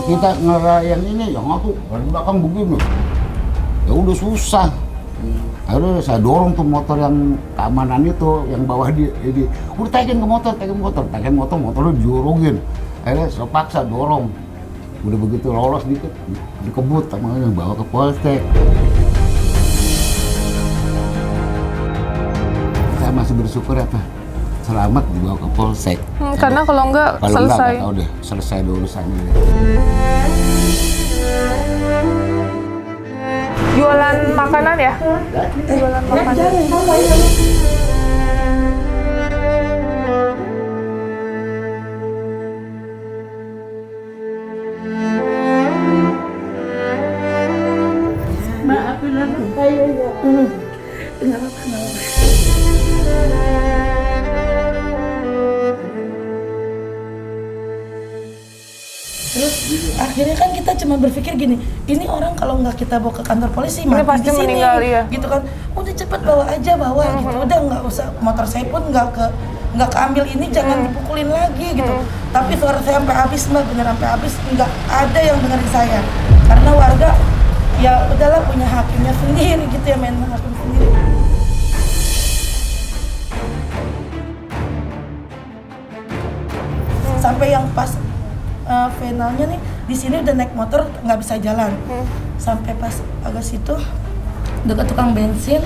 kita ngerayain ini yang aku dari belakang begini. Ya udah susah. Akhirnya saya dorong tuh motor yang keamanan itu, yang bawah dia, udah tagin ke motor, motornya dijorongin. Akhirnya saya paksa dorong. Udah begitu lolos dikit, dikebut sama yang bawa ke Polsek. Saya masih bersyukur ya Pak, selamat dibawa ke Polsek. Karena kalau enggak selesai. Kalau enggak, selesai urusannya. Jualan makanan ya? Jualan makanan. Maafin aku saya ya. Enggak apa-apa. Terus akhirnya kan kita cuma berpikir gini, ini orang kalau nggak kita bawa ke kantor polisi mati pasti di sini, meninggal, iya. gitu kan. Udah cepet bawa aja gitu, udah nggak usah, motor saya pun nggak keambil ini, jangan dipukulin lagi gitu. Tapi suara saya sampai habis Mbak, bener sampai habis, nggak ada yang dengerin saya, karena warga ya udahlah punya hakimnya sendiri gitu ya, main hakim sendiri. Sampai yang pas finalnya nih di sini udah naik motor nggak bisa jalan. Sampai pas agak situ dekat tukang bensin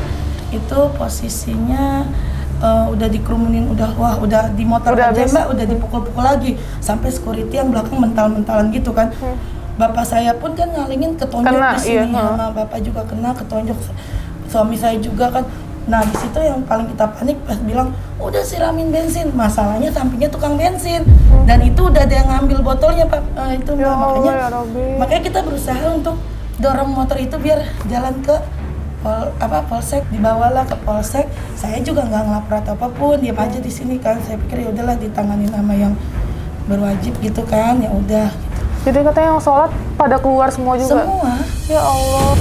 itu posisinya udah dikerumunin, udah di motor udah aja Mbak, udah dipukul-pukul lagi sampai security yang belakang mental-mentalan gitu kan. Bapak saya pun kan ngalingin ketonjok di sini, sama bapak juga kena ketonjok, suami saya juga kan. Nah di situ yang paling kita panik pas bilang udah siramin bensin, masalahnya sampingnya tukang bensin dan itu udah ada yang ngambil botolnya Pak, itu Mbak. Makanya kita berusaha untuk dorong motor itu biar jalan ke Polsek, dibawalah ke Polsek. Saya juga nggak ngelapor atau apapun, diam aja di sini kan. Saya pikir ya udahlah ditangani nama yang berwajib gitu kan, ya udah. Jadi katanya yang sholat pada keluar semua juga? Semua. Ya Allah.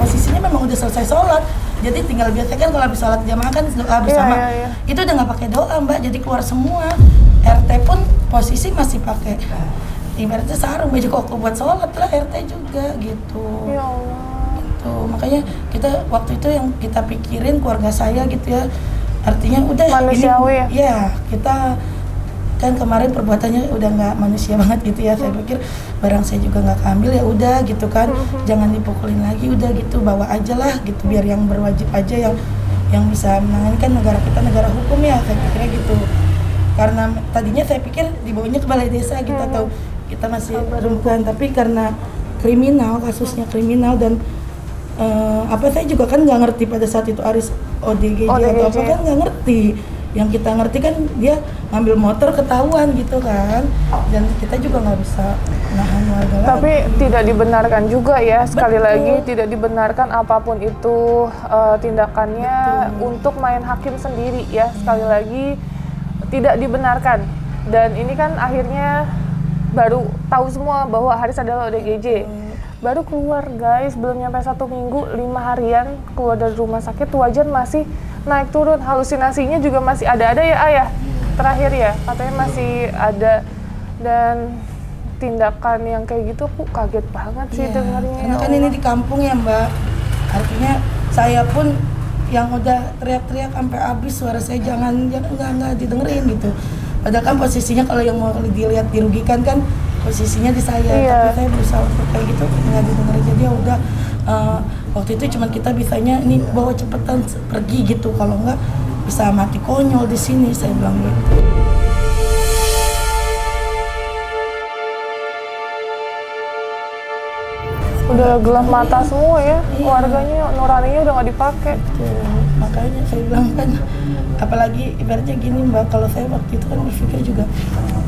Posisinya memang udah selesai sholat, jadi tinggal biasa kan kalau habis sholat jamaah kan doa bersama. Itu udah nggak pakai doa Mbak, jadi keluar semua. RT pun posisi masih pakai ibaratnya sarung baju koko buat sholat lah, RT juga gitu. Ya Allah. Gitu. Makanya kita waktu itu yang kita pikirin keluarga saya gitu ya, artinya udah manusiawi ini, ya kita kan kemarin perbuatannya udah nggak manusia banget gitu ya. Saya pikir barang saya juga nggak keambil, ya udah gitu kan, jangan dipukulin lagi, udah gitu bawa aja lah gitu, biar yang berwajib aja yang bisa menangani, kan negara kita negara hukum ya, saya pikirnya gitu. Karena tadinya saya pikir dibawanya ke balai desa, kita tahu kita masih perempuan, tapi karena kriminal, kasusnya kriminal dan saya juga kan nggak ngerti pada saat itu Aris ODGJ atau apa kan nggak ngerti. Yang kita ngerti kan dia ngambil motor ketahuan gitu kan, dan kita juga nggak bisa nahan warga lagi. Tapi tidak dibenarkan juga ya, sekali lagi tidak dibenarkan apapun itu tindakannya untuk main hakim sendiri ya, sekali lagi tidak dibenarkan. Dan ini kan akhirnya baru tahu semua bahwa Haris adalah ODGJ. Baru keluar guys, belum nyampe 1 minggu, 5 harian keluar dari rumah sakit, wajan masih naik turun, halusinasinya juga masih ada ya Ayah, terakhir ya katanya masih ada. Dan tindakan yang kayak gitu aku kaget banget sih dengarnya. Karena kan ini di kampung ya Mbak, artinya saya pun yang udah teriak-teriak sampai habis, suara saya jangan nggak didengerin gitu. Padahal kan posisinya kalau yang mau dilihat dirugikan kan posisinya di saya, tapi saya berusaha untuk kayak gitu nggak didengerin. Jadi ya udah waktu itu cuman kita bisanya ini bawa cepetan pergi gitu, kalau nggak bisa mati konyol di sini, saya bilang gitu. Udah gelap mata semua ya, warganya nuraninya udah nggak dipakai. Makanya saya bilang kan, apalagi ibaratnya gini Mbak, kalau saya waktu itu kan berpikir juga,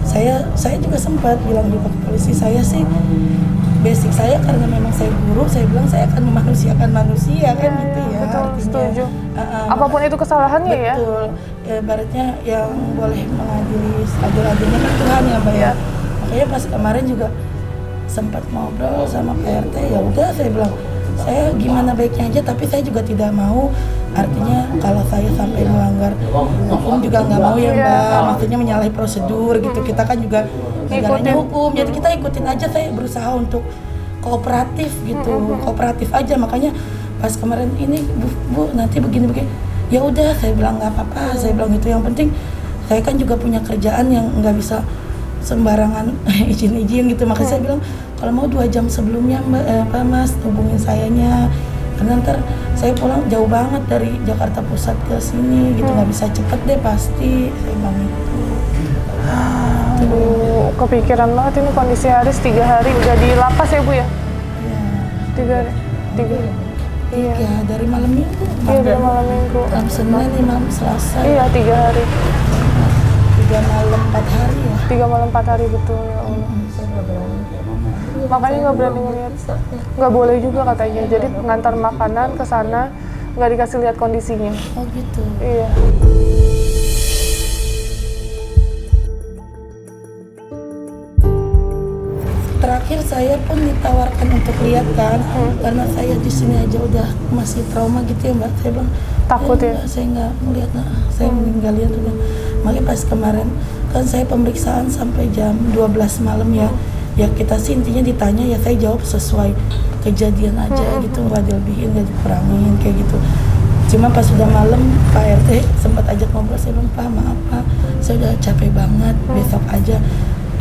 saya juga sempat bilang juga ke polisi, saya sih basic saya karena memang saya guru, saya bilang saya akan memanusiakan manusia kan gitu ya. Betul, artinya, setuju. Apapun itu kesalahannya ya. Betul, ibaratnya yang boleh mengadili adil-adilnya kan Tuhan ya Mbak ya. Makanya pas kemarin juga sempat ngobrol sama PRT, ya udah saya bilang saya gimana baiknya aja, tapi saya juga tidak mau artinya kalau saya sampai melanggar hukum juga nggak mau ya Mbak, maksudnya menyalahi prosedur gitu. Kita kan juga negaranya hukum, jadi kita ikutin aja. Saya berusaha untuk kooperatif gitu, kooperatif aja. Makanya pas kemarin ini bu nanti begini ya udah, saya bilang nggak apa-apa, saya bilang itu yang penting saya kan juga punya kerjaan yang nggak bisa sembarangan izin gitu. Makanya saya bilang kalau mau 2 jam sebelumnya Mas hubungin sayanya, karena ntar saya pulang jauh banget dari Jakarta Pusat ke sini gitu, nggak bisa cepet deh pasti, saya bilang itu. Aduh, kepikiran banget ini kondisi Haris 3 hari udah di lapas ya Bu ya? Iya. 3 hari. Iya. Ya dari malam minggu. Iya dari malam minggu. Malam Senin, malam Selasa. Iya 3 hari. 3 malam 4 hari ya. 3 malam 4 hari betul ya Allah. Makanya nggak berani ngeliat, nggak boleh juga katanya. Jadi ngantar makanan ke sana nggak dikasih lihat kondisinya. Oh gitu. Iya. Terakhir saya pun ditawarkan untuk lihat kan, karena saya di sini aja udah masih trauma gitu ya Mbak. Saya bilang Takut ya? Mbak, saya nggak melihat, saya meninggal lihat udah. Makanya pas kemarin kan saya pemeriksaan sampai jam 12 malam ya. Ya kita sih intinya ditanya ya saya jawab sesuai kejadian aja gitu, nggak dilebihin, nggak dikurangin kayak gitu. Cuma pas sudah malam Pak RT sempat ajak ngobrol, saya bilang Pak maaf Pak, saya udah capek banget, besok aja.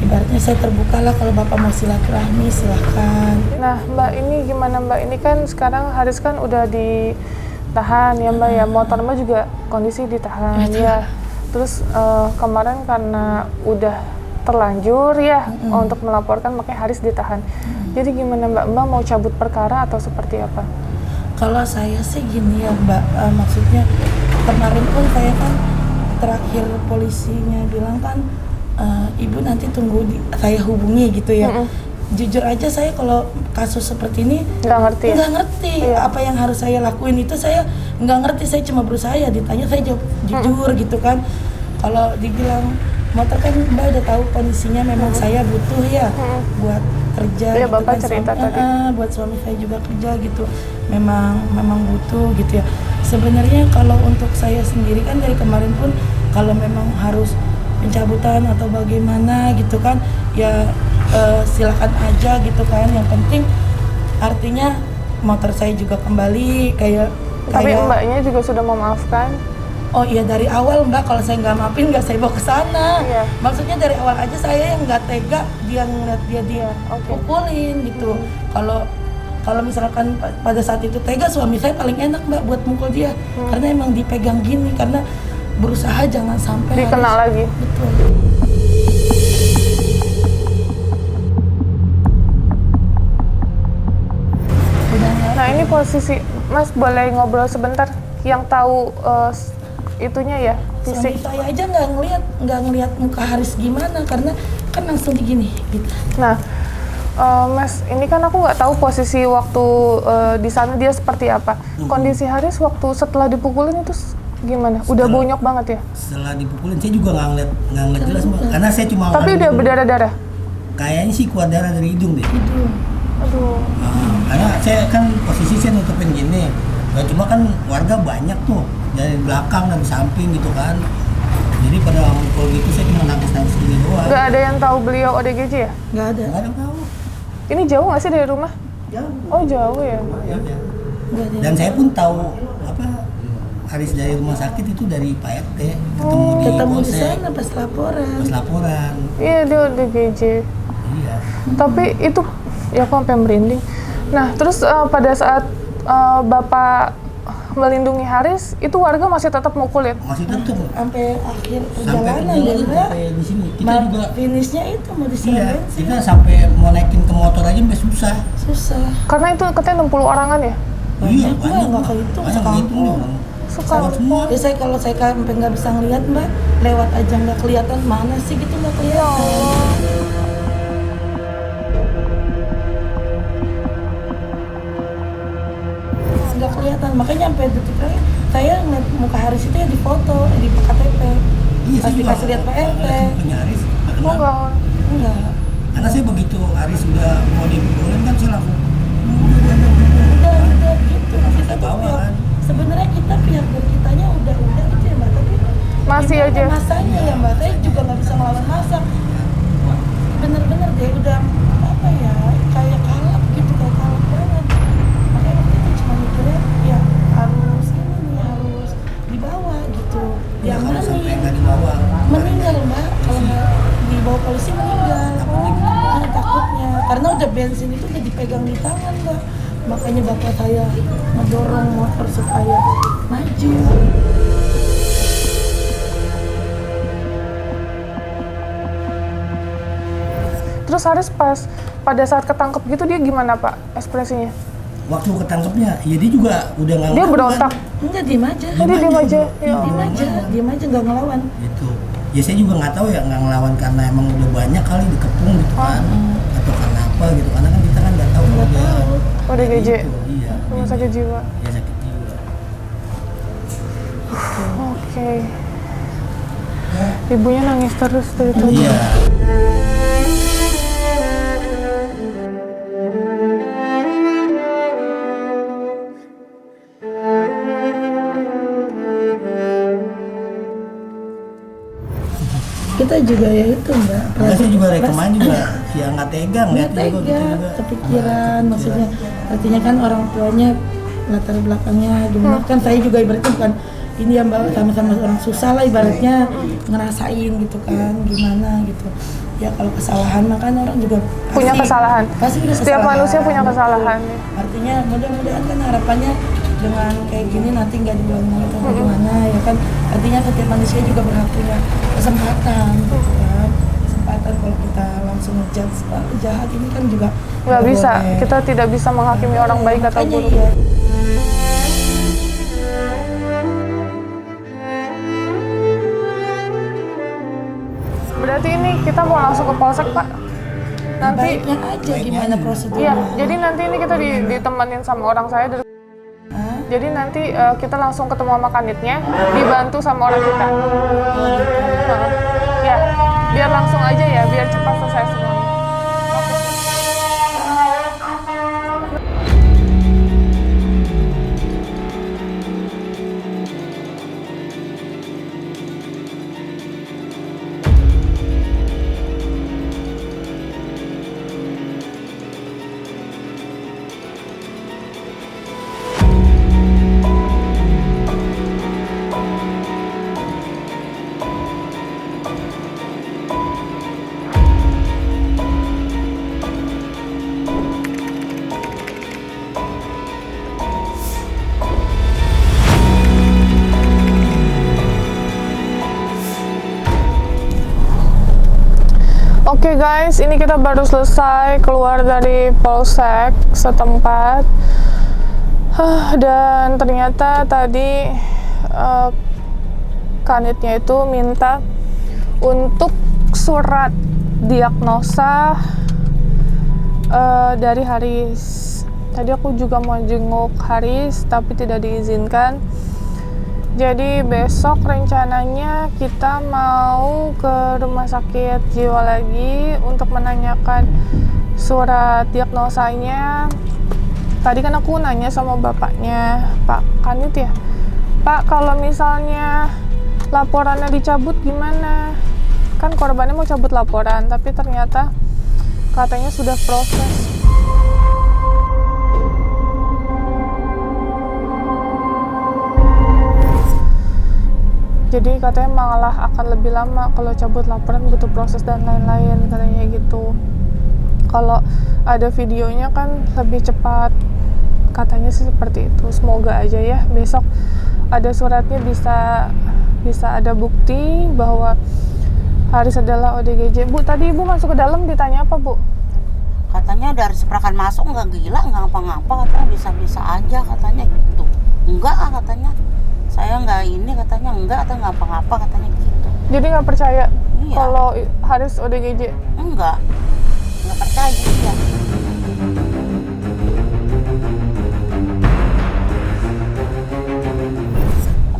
Ibaratnya saya terbuka lah, kalau Bapak mau silaturahmi silahkan. Nah Mbak ini gimana Mbak? Ini kan sekarang Haris kan udah ditahan ya Mbak ya, motor Mbak juga kondisi ditahan ya. Terus kemarin karena udah terlanjur ya untuk melaporkan, makanya Haris ditahan. Jadi gimana Mbak? Mbak mau cabut perkara atau seperti apa? Kalau saya sih gini ya Mbak, maksudnya kemarin pun saya kan terakhir polisinya bilang kan Ibu nanti tunggu saya hubungi gitu ya. Jujur aja saya kalau kasus seperti ini Nggak ngerti ya? nggak ngerti apa yang harus saya lakuin, itu saya nggak ngerti. Saya cuma berusaha ya, ditanya saya jawab jujur gitu kan. Kalau dibilang motor kan Mbak udah tahu kondisinya memang saya butuh ya buat kerja. Iya gitu Bapak kan, cerita tadi. buat suami saya juga kerja gitu, memang butuh gitu ya. Sebenarnya kalau untuk saya sendiri kan dari kemarin pun kalau memang harus pencabutan atau bagaimana gitu kan ya silakan aja gitu kan. Yang penting artinya motor saya juga kembali kayak Tapi Mbaknya juga sudah memaafkan. Oh iya dari awal Mbak, kalau saya nggak maafin nggak saya bawa ke sana. Iya. Maksudnya dari awal aja saya yang nggak tega dia ngeliat dia pukulin gitu. Kalau misalkan pada saat itu tega, suami saya paling enak Mbak buat mukul dia, karena emang dipegang gini, karena berusaha jangan sampai Dikena lagi. Betul. Nah ini posisi Mas boleh ngobrol sebentar, yang tahu itunya ya Suami fisik. saya aja nggak ngeliat muka Haris gimana, karena kan langsung begini gitu. Nah Mas, ini kan aku nggak tahu posisi waktu di sana dia seperti apa. Kondisi Haris waktu setelah dipukulin itu gimana? Udah bonyok banget ya? Setelah dipukulin saya juga nggak ngeliat jelas Mbak, karena saya cuma Tapi udah berdarah-darah? kayaknya sih keluar darah dari hidung deh. Aduh. Karena saya kan posisi saya nutupin gini, nah, cuma kan warga banyak tuh dari belakang dan samping gitu kan, jadi pada mukul gitu saya cuma nangis gini doang. Nggak ada yang tahu beliau ODGJ ya? Nggak ada. Nggak ada yang tahu. Ini jauh nggak sih dari rumah? Jauh. Oh jauh ya? Ya. Nggak ada. Dan saya pun taau apa Haris dari rumah sakit itu dari Pak RT, Ketemu di polsek, sana pas laporan. pas laporan. Iya dia ODGJ. Iya. Tapi itu ya aku sampai merinding. Nah terus pada saat Bapak melindungi Haris, itu warga masih tetap mukulin? Masih tetap Sampai akhir sampai perjalanan ya Mbak. sampai di sini. Kita juga Finishnya itu mau iya, disiapin kita sampai mau naikin ke motor aja sampai susah. susah. Karena itu katanya 60 orangan ya? Iya, Mbak, nggak kehitung banyak sekampung. kehitung. Sekampung. Semua. Ya saya kalau saya sampai nggak bisa ngeliat Mbak, lewat aja nggak kelihatan, mana sih gitu nggak kelihatan. Nggak kelihatan, makanya sampai detik terakhir saya ngeliat muka Haris itu ya di foto, di KTP. Iya, Pas dikasih lihat Pak RT. Punya Haris, nggak Oh kenal. enggak. Enggak. Karena saya begitu Haris sudah mau dipukulin kan saya langsung Udah tangan Mbak. Makanya bapak saya ngedorong motor supaya maju. Terus Haris pada saat ketangkep gitu dia gimana Pak ekspresinya? Waktu ketangkepnya, ya dia juga udah nggak Dia ngelawan, berontak. kan? Enggak, diem aja. Dia diem aja. Ya. Diem aja nggak ngelawan. Gitu. Ya saya juga nggak tahu ya, nggak ngelawan karena emang udah banyak kali dikepung gitu kan, atau karena apa gitu, karena kan kita kan nggak tahu kalau dia ODGJ. gitu. Iya. Rumah sakit jiwa. Ya sakit jiwa. Oke. Ibunya nangis terus dari tadi. Iya. Kita juga ya itu Mbak. Makanya saya juga rekomen juga, ya nggak tegang Nggak lihat juga gitu tega, juga. kepikiran maksudnya. Artinya kan orang tuanya latar belakangnya gimana kan saya juga ibaratnya bukan ini ya Mbak, sama-sama orang susah lah ibaratnya ngerasain gitu kan gimana gitu. Ya kalau kesalahan mah kan orang juga Punya kesalahan. Pasti punya Setiap kesalahan. manusia punya kesalahan. Artinya mudah-mudahan kan harapannya dengan kayak gini nanti nggak diulang-ulang atau gimana ya kan. Artinya setiap manusia juga berhak punya kesempatan gitu kan. Kesempatan kalau kita langsung ngejudge jahat ini kan juga Nggak bisa. boleh. Kita tidak bisa menghakimi orang baik atau Makanya buruk. iya. Berarti ini kita mau langsung ke polsek Pak. Nanti Baiknya aja gimana prosedurnya. iya, jadi nanti ini kita ditemenin sama orang saya dari Hah? jadi nanti kita langsung ketemu sama kanitnya, dibantu sama orang kita. Heeh. Ya, biar langsung aja ya, biar cepat selesai semuanya. Oke guys, ini kita baru selesai keluar dari polsek setempat. Dan ternyata tadi kanitnya itu minta untuk surat diagnosa dari Haris. Tadi aku juga mau jenguk Haris tapi tidak diizinkan. Jadi besok rencananya kita mau ke rumah sakit jiwa lagi untuk menanyakan surat diagnosanya. Tadi kan aku nanya sama bapaknya, Pak Kanit ya, Pak kalau misalnya laporannya dicabut gimana? Kan korbannya mau cabut laporan, tapi ternyata katanya sudah proses. Jadi katanya malah akan lebih lama kalau cabut laporan, butuh proses dan lain-lain katanya gitu. Kalau ada videonya kan lebih cepat, katanya sih seperti itu. Semoga aja ya besok ada suratnya, bisa ada bukti bahwa Haris adalah ODGJ. Bu, tadi Ibu masuk ke dalam ditanya apa Bu? Katanya dari seprakan masuk nggak gila, nggak ngapa-ngapa, katanya bisa-bisa aja katanya gitu. Enggak katanya, saya nggak ini katanya, enggak atau nggak apa-apa katanya gitu. Jadi nggak percaya Iya. kalau Haris ODGJ? Nggak percaya dia.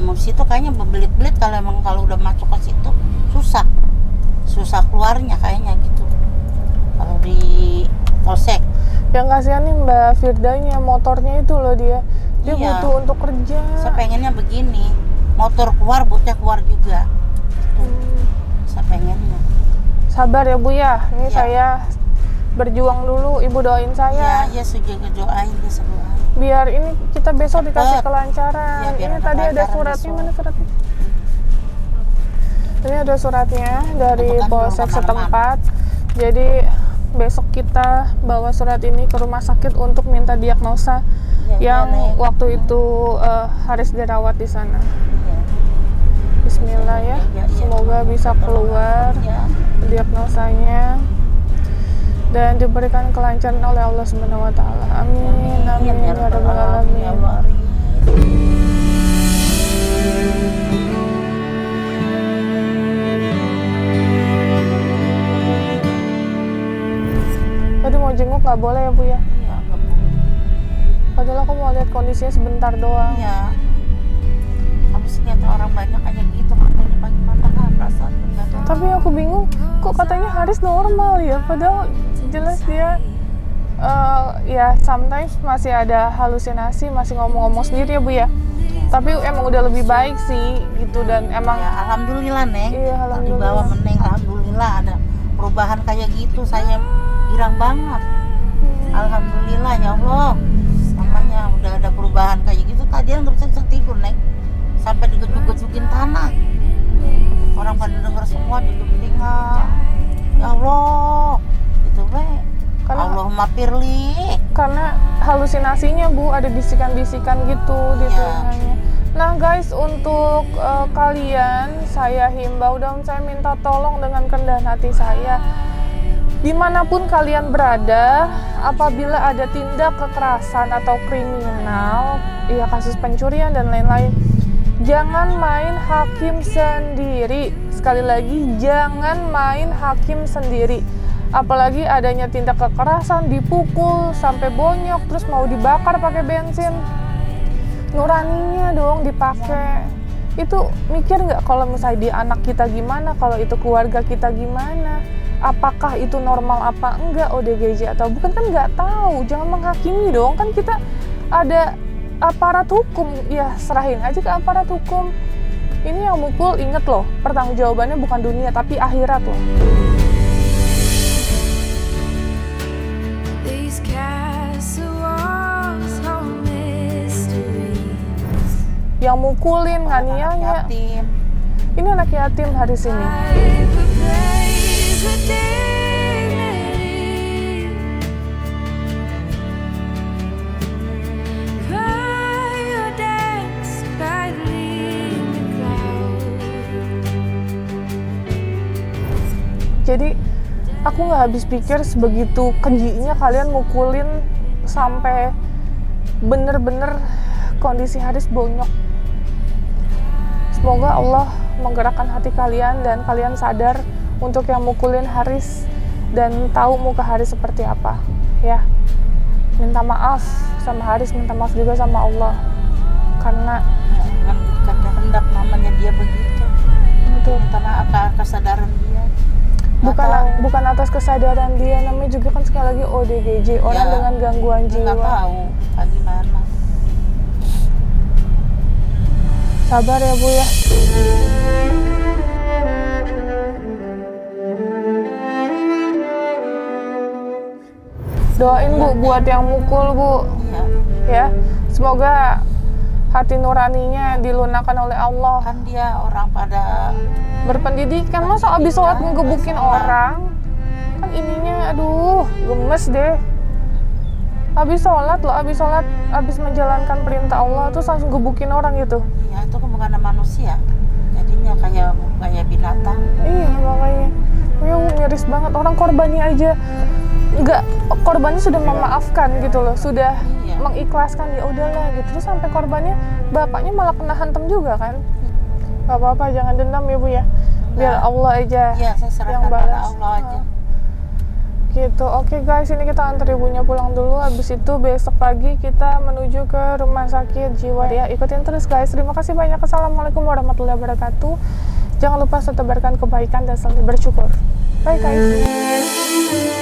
Mau situ kayaknya berbelit-belit, kalau udah masuk ke situ susah keluarnya kayaknya gitu. Kalau di polsek. Yang kasihan nih Mbak Firdanya, motornya itu loh dia Iya. butuh untuk kerja. Saya pengennya begini, motor keluar, bocah keluar juga. Saya pengennya. Sabar ya Bu ya, ini Iya. saya berjuang dulu, Ibu doain saya. Ya juga doain, bisa doain. Biar ini kita besok dikasih Cepet. kelancaran. Iya, biar Ini ada tadi ada kelancaran suratnya, besok. mana suratnya? Ini ada suratnya dari Bukan, polsek belum kemalaman. setempat. Jadi besok kita bawa surat ini ke rumah sakit untuk minta diagnosa Iya, yang Neng. waktu itu Haris dirawat di sana. Iya. Bismillah ya, Iya. semoga bisa keluar Ya. diagnosanya dan diberikan kelancaran oleh Allah Subhanahu wa taala. Amin. Amin ya rabbal alamin. Ya Allah. Tadi mau jenguk nggak boleh ya Bu ya? Iya, nggak boleh. Padahal aku mau lihat kondisinya sebentar doang. Iya. Habis lihat orang banyak kayak gitu, makanya bagaimana kan perasaan enggak ada. Tapi aku bingung, kok katanya Haris normal ya? Padahal jelas dia ya sometimes masih ada halusinasi, masih ngomong-ngomong sendiri ya Bu ya. Tapi emang udah lebih baik sih gitu dan emang Ya, alhamdulillah Neng. Iya, alhamdulillah. Dibawa meneng, alhamdulillah ada perubahan kayak gitu. Saya girang banget. Alhamdulillah ya Allah. Namanya udah ada perubahan kayak gitu. Tadinya nggak bisa tidur Neng. Sampai digejuk-gejukin tanah. Orang pada denger semua di telinga. Ya Allah. Itu Karena- Allahumma firli. karena halusinasinya Bu, ada bisikan-bisikan gitu di Iya. telinganya. Nah guys, untuk kalian saya himbau dan saya minta tolong dengan kerendahan hati saya, dimanapun kalian berada, apabila ada tindak kekerasan atau kriminal, ya kasus pencurian dan lain-lain, jangan main hakim sendiri. Sekali lagi, jangan main hakim sendiri. Apalagi adanya tindak kekerasan, dipukul sampai bonyok, terus mau dibakar pakai bensin. Nuraninya dong dipakai. Itu mikir nggak kalau misalnya dia anak kita gimana, kalau itu keluarga kita gimana? Apakah itu normal apa enggak ODGJ atau bukan, kan nggak tahu. Jangan menghakimi dong, kan kita ada aparat hukum, ya serahin aja ke aparat hukum. Ini yang mukul, inget loh, pertanggungjawabannya bukan dunia tapi akhirat loh. These castle walls hold mystery. Yang mukulin, Anak nganiaya, yatim. ini anak yatim Haris ini. Life a place with dignity. Cry or dance quietly in the crowd. Jadi aku nggak habis pikir sebegitu kejinya kalian mukulin sampai bener-bener kondisi Haris bonyok. Semoga Allah menggerakkan hati kalian dan kalian sadar untuk yang mukulin Haris dan tahu muka Haris seperti apa ya. Minta maaf sama Haris, minta maaf juga sama Allah karena Dengan kehendak namanya dia begitu. itu Minta maaf atas kesadaran dia. Nggak bukan tahu. bukan atas kesadaran dia, namanya juga kan sekali lagi ODGJ, orang Ya, dengan gangguan Nggak jiwa. tahu bagaimana. Sabar ya Bu ya. Doain Bu buat yang mukul Bu Iya. ya. Semoga hati nuraninya dilunakkan oleh Allah. Kan dia orang pada Berpendidikan, masa abis sholat ngegebukin orang? Kan ininya aduh gemes deh. Habis sholat loh, habis menjalankan perintah Allah terus langsung gebukin orang gitu. ya itu kan bukan manusia. Jadinya kayak binatang. Iya makanya, ya miris banget, orang korbannya aja nggak, korbannya sudah memaafkan gitu loh, sudah Iya. mengikhlaskan, ya udahlah gitu, terus sampai korbannya bapaknya malah kena hantam juga kan. Gak apa-apa, jangan dendam ya Bu ya, biar Nah. Allah aja Iya, saya yang serahkan pada balas. Allah aja. Gitu. Oke guys, ini kita antar ibunya pulang dulu. Habis itu besok pagi kita menuju ke rumah sakit jiwa ya. Ikutin terus guys. Terima kasih banyak. Assalamualaikum warahmatullahi wabarakatuh. Jangan lupa tebarkan kebaikan dan selalu bersyukur. Bye guys.